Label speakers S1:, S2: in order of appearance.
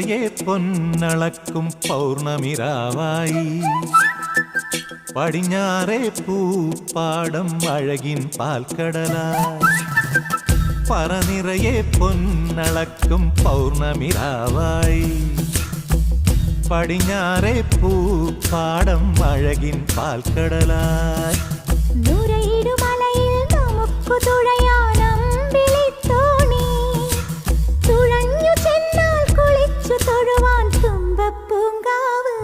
S1: നിറയെ പൊന്നളക്കും പൗർണമിരാവായി പടിഞ്ഞാറേ പൂപ്പാടം അഴകിൻ പാൽക്കടലായി പറനിറയെ പൊന്നളക്കും പൗർണമിരാവായി പടിഞ്ഞാറേ പൂപ്പാടം അഴകിൻ പാൽക്കടലായി